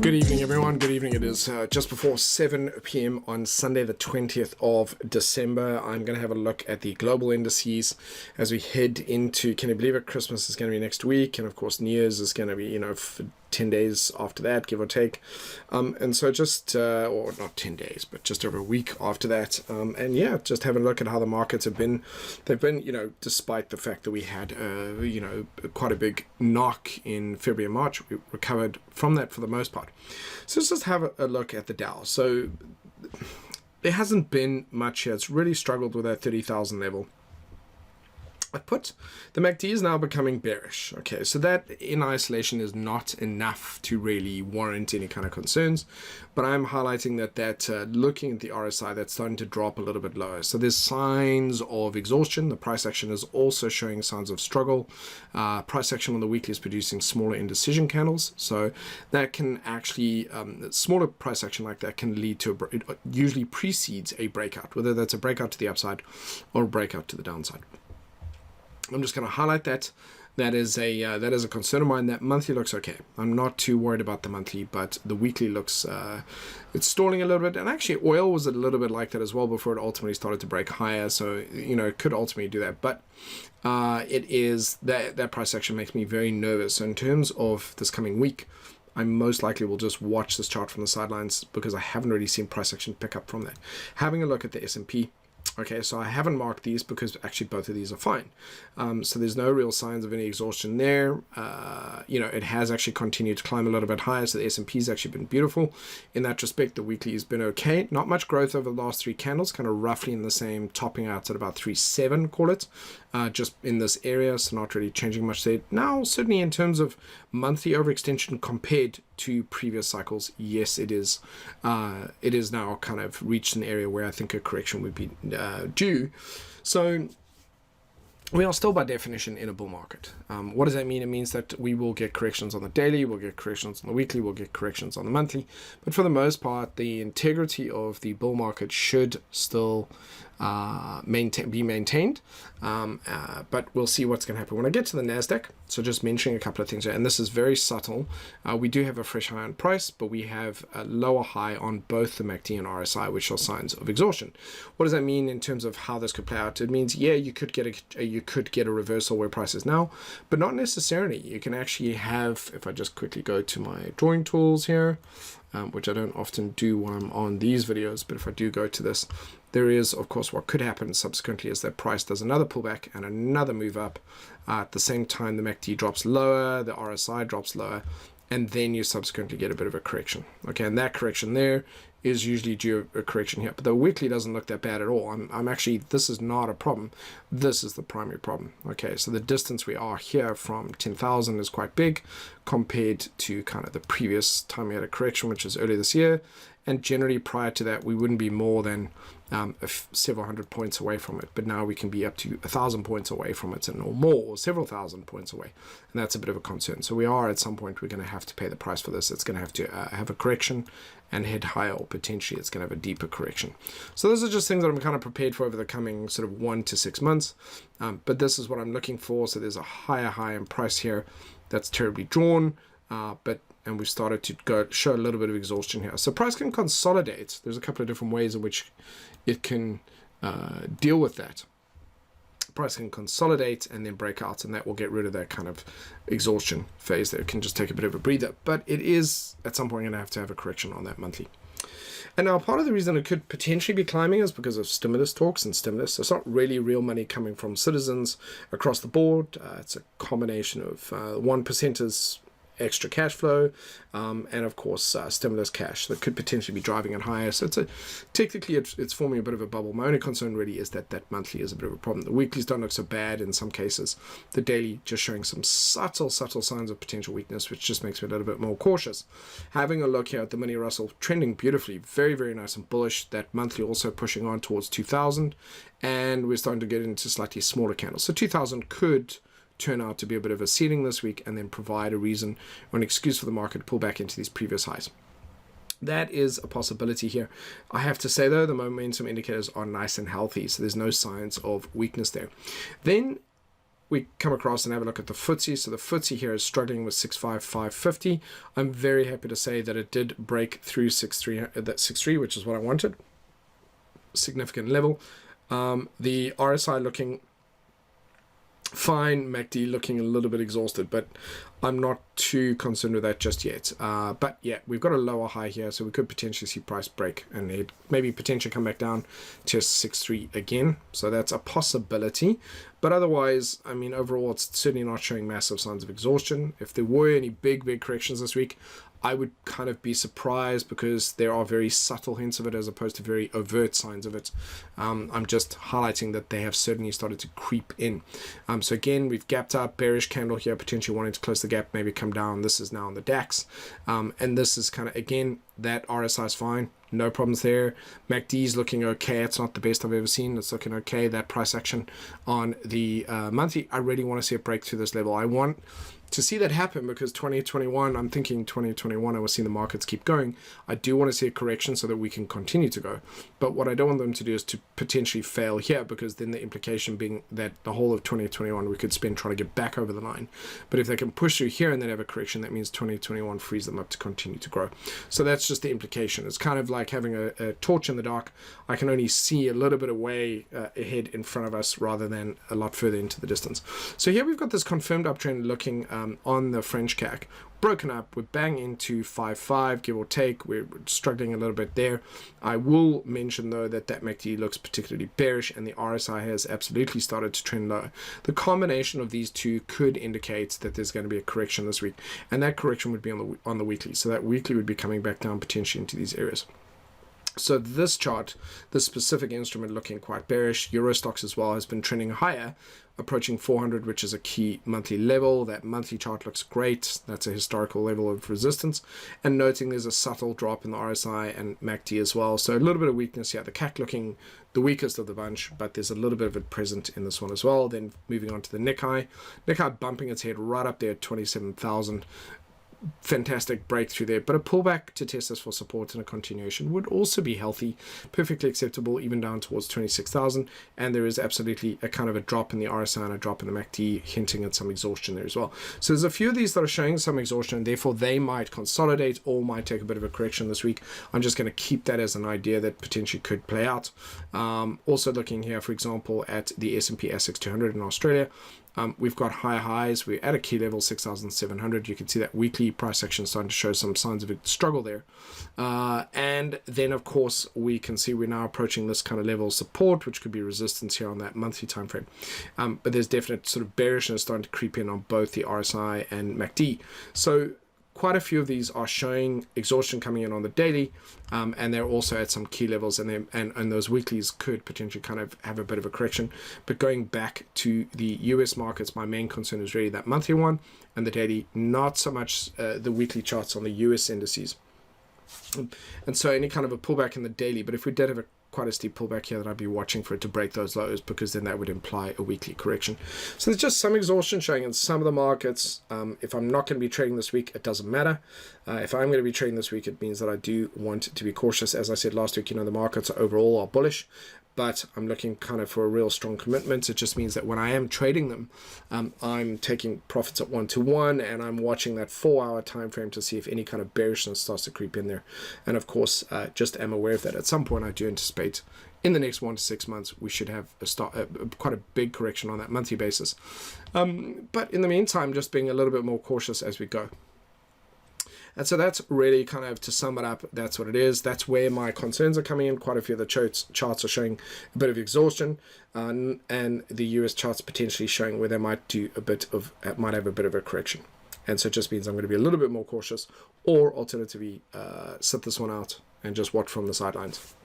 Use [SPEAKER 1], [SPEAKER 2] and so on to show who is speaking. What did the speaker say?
[SPEAKER 1] Good evening, everyone. Good evening. It is just before 7 p.m. on Sunday, the 20th of December. I'm going to have a look at the global indices as we head into, can you believe it, Christmas is going to be next week. And of course, New Year's is going to be, for 10 days after that, give or take. And so just, or not 10 days, but just over a week after that. And yeah, just having a look at how the markets have been. They've been, despite the fact that we had, quite a big knock in February and March, we recovered from that for the most part. So let's just have a look at the Dow. So there hasn't been much here. It's really struggled with that 30,000 level. I put the MACD is now becoming bearish. Okay, so that in isolation is not enough to really warrant any kind of concerns, but I'm highlighting that looking at the RSI, that's starting to drop a little bit lower. So there's signs of exhaustion. The price action is also showing signs of struggle. Price action on the weekly is producing smaller indecision candles, so that can actually smaller price action like that can lead to it usually precedes a breakout, whether that's a breakout to the upside or a breakout to the downside. I'm just going to highlight that. That is a concern of mine. That monthly looks okay. I'm not too worried about the monthly, but the weekly looks it's stalling a little bit. And actually, oil was a little bit like that as well before it ultimately started to break higher. So it could ultimately do that. But it is that price action makes me very nervous. So in terms of this coming week, I most likely will just watch this chart from the sidelines because I haven't really seen price action pick up from that. Having a look at the S&P. Okay, so I haven't marked these because actually both of these are fine. So there's no real signs of any exhaustion there. It has actually continued to climb a little bit higher, so the S&P has actually been beautiful. In that respect, the weekly has been okay. Not much growth over the last three candles, kind of roughly in the same, topping out at about 3.7, call it, just in this area, so not really changing much there. Now, certainly in terms of monthly overextension compared to previous cycles, yes, it is now kind of reached an area where I think a correction would be due. So we are still by definition in a bull market. What does that mean? It means that we will get corrections on the daily, we'll get corrections on the weekly, we'll get corrections on the monthly, but for the most part the integrity of the bull market should still be maintained, but we'll see what's going to happen when I get to the NASDAQ. So just mentioning a couple of things here, and this is very subtle. We do have a fresh high on price, but we have a lower high on both the MACD and RSI, which are signs of exhaustion. What does that mean in terms of how this could play out? It means, yeah, you could get a reversal where price is now, but not necessarily. You can actually have, if I just quickly go to my drawing tools here, which I don't often do when I'm on these videos, but if I do go to this, there is, of course, what could happen subsequently is that price does another pullback and another move up. At the same time, the MACD drops lower, the RSI drops lower, and then you subsequently get a bit of a correction. Okay, and that correction there is usually due a correction here, but the weekly doesn't look that bad at all. I'm actually, this is not a problem. This is the primary problem. Okay, so the distance we are here from 10,000 is quite big compared to kind of the previous time we had a correction, which is earlier this year. And generally prior to that, we wouldn't be more than several hundred points away from it. But now we can be up to 1,000 points away from it, or more, or several thousand points away. And that's a bit of a concern. So we are, at some point, we're going to have to pay the price for this. It's going to have to have a correction and head higher, or potentially it's going to have a deeper correction. So those are just things that I'm kind of prepared for over the coming sort of 1 to 6 months. But this is what I'm looking for. So there's a higher high in price here that's terribly drawn, and we've started to show a little bit of exhaustion here. So price can consolidate. There's a couple of different ways in which it can deal with that. Price can consolidate and then break out, and that will get rid of that kind of exhaustion phase there. It can just take a bit of a breather, but it is at some point going to have a correction on that monthly. And now part of the reason it could potentially be climbing is because of stimulus talks and stimulus. So it's not really real money coming from citizens across the board. It's a combination of 1%ers extra cash flow, and of course stimulus cash that could potentially be driving it higher. So technically it's forming a bit of a bubble. My only concern really is that monthly is a bit of a problem. The weeklies don't look so bad in some cases. The daily just showing some subtle signs of potential weakness, which just makes me a little bit more cautious. Having a look here at the mini Russell, trending beautifully, very nice and bullish. That monthly also pushing on towards 2,000, and we're starting to get into slightly smaller candles. So 2,000 could turn out to be a bit of a ceiling this week and then provide a reason or an excuse for the market to pull back into these previous highs. That is a possibility here. I have to say though, the momentum indicators are nice and healthy, so there's no signs of weakness there. Then we come across and have a look at the FTSE. So the FTSE here is struggling with 65550. I'm very happy to say that it did break through 63, which is what I wanted. Significant level. The RSI looking fine, MACD looking a little bit exhausted, but I'm not too concerned with that just yet. But yeah, we've got a lower high here, so we could potentially see price break and it maybe potentially come back down to 63 again. So that's a possibility. But otherwise, I mean, overall, it's certainly not showing massive signs of exhaustion. If there were any big corrections this week, I would kind of be surprised because there are very subtle hints of it as opposed to very overt signs of it. I'm just highlighting that they have certainly started to creep in. So again, we've gapped up, bearish candle here, potentially wanting to close the gap, maybe come down. This is now on the DAX. And this is kind of, again, that RSI is fine. No problems there. MACD is looking okay. It's not the best I've ever seen. It's looking okay. That price action on the monthly, I really want to see it break through this level. I want to see that happen because 2021, I'm thinking 2021, I will see the markets keep going. I do want to see a correction so that we can continue to go. But what I don't want them to do is to potentially fail here, because then the implication being that the whole of 2021 we could spend trying to get back over the line. But if they can push through here and then have a correction, that means 2021 frees them up to continue to grow. So that's just the implication. It's kind of like having a torch in the dark. I can only see a little bit away ahead in front of us rather than a lot further into the distance. So here we've got this confirmed uptrend looking on the French CAC, broken up. We're bang into 5.5, give or take. We're struggling a little bit there. I will mention though that MACD looks particularly bearish and the RSI has absolutely started to trend low. The combination of these two could indicate that there's going to be a correction this week, and that correction would be on the weekly. So that weekly would be coming back down potentially into these areas. So this chart, this specific instrument looking quite bearish. Euro stocks as well has been trending higher, approaching 400, which is a key monthly level. That monthly chart looks great. That's a historical level of resistance. And noting there's a subtle drop in the RSI and MACD as well. So a little bit of weakness here. The CAC looking the weakest of the bunch, but there's a little bit of it present in this one as well. Then moving on to the Nikkei. Nikkei bumping its head right up there at 27,000. Fantastic breakthrough there, but a pullback to test this for support and a continuation would also be healthy, perfectly acceptable, even down towards 26,000. And there is absolutely a kind of a drop in the RSI and a drop in the MACD, hinting at some exhaustion there as well. So there's a few of these that are showing some exhaustion, and therefore they might consolidate or might take a bit of a correction this week. I'm just going to keep that as an idea that potentially could play out. Also looking here, for example, at the S&P ASX 200 in Australia. We've got higher highs. We're at a key level 6,700. You can see that weekly price action starting to show some signs of a struggle there. And then, of course, we can see we're now approaching this kind of level of support, which could be resistance here on that monthly time frame. But there's definite sort of bearishness starting to creep in on both the RSI and MACD. So quite a few of these are showing exhaustion coming in on the daily, and they're also at some key levels, and those weeklies could potentially kind of have a bit of a correction. But going back to the US markets, my main concern is really that monthly one and the daily, not so much the weekly charts on the US indices. And so any kind of a pullback in the daily, but if we did have quite a steep pullback here, that I'd be watching for it to break those lows, because then that would imply a weekly correction. So there's just some exhaustion showing in some of the markets. If I'm not going to be trading this week, it doesn't matter. If I'm going to be trading this week, it means that I do want to be cautious. As I said last week, the markets overall are bullish, but I'm looking kind of for a real strong commitment. It just means that when I am trading them, I'm taking profits at 1-to-1, and I'm watching that 4-hour time frame to see if any kind of bearishness starts to creep in there. And of course, just am aware of that. At some point, I do anticipate in the next 1 to 6 months, we should have quite a big correction on that monthly basis. But in the meantime, just being a little bit more cautious as we go. And so that's really kind of, to sum it up, that's what it is. That's where my concerns are coming in. Quite a few of the charts are showing a bit of exhaustion, and the US charts potentially showing where they might have a bit of a correction. And so it just means I'm going to be a little bit more cautious, or alternatively sit this one out and just watch from the sidelines.